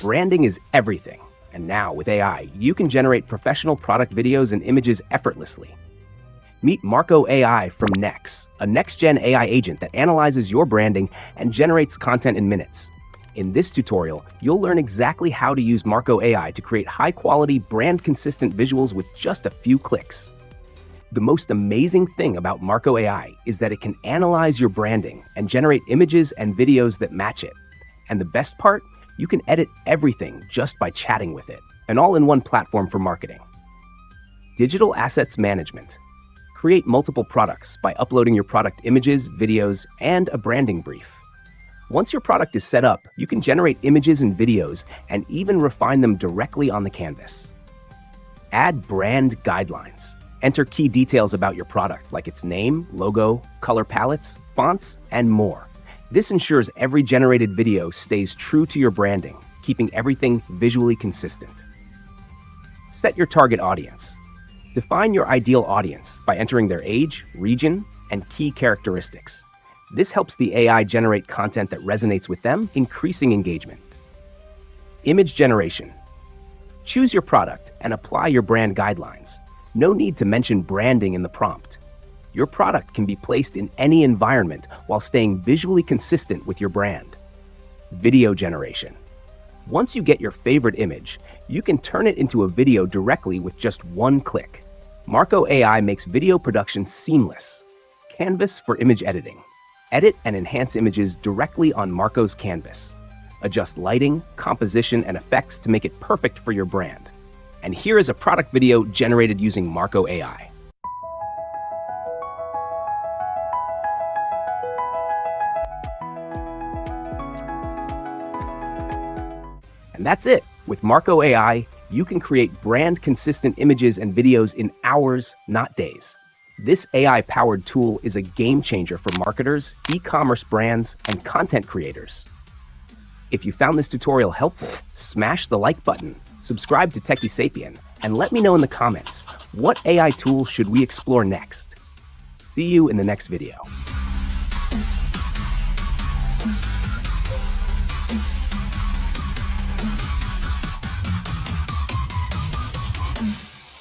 Branding is everything, and now with AI, you can generate professional product videos and images effortlessly. Meet Marko AI from Nex, a next-gen AI agent that analyzes your branding and generates content in minutes. In this tutorial, you'll learn exactly how to use Marko AI to create high-quality, brand-consistent visuals with just a few clicks. The most amazing thing about Marko AI is that it can analyze your branding and generate images and videos that match it. And the best part? You can edit everything just by chatting with it, an all-in-one platform for marketing. Digital Assets Management. Create multiple products by uploading your product images, videos, and a branding brief. Once your product is set up, you can generate images and videos and even refine them directly on the canvas. Add brand guidelines. Enter key details about your product, like its name, logo, color palettes, fonts, and more. This ensures every generated video stays true to your branding, keeping everything visually consistent. Set your target audience. Define your ideal audience by entering their age, region, and key characteristics. This helps the AI generate content that resonates with them, increasing engagement. Image generation. Choose your product and apply your brand guidelines. No need to mention branding in the prompt. Your product can be placed in any environment while staying visually consistent with your brand. Video generation. Once you get your favorite image, you can turn it into a video directly with just one click. Marko AI makes video production seamless. Canvas for image editing. Edit and enhance images directly on Marko's canvas. Adjust lighting, composition, and effects to make it perfect for your brand. And here is a product video generated using Marko AI. And that's it. With Marko AI, you can create brand-consistent images and videos in hours, not days. This AI-powered tool is a game-changer for marketers, e-commerce brands, and content creators. If you found this tutorial helpful, smash the like button, subscribe to Techie Sapien, and let me know in the comments, what AI tool should we explore next? See you in the next video.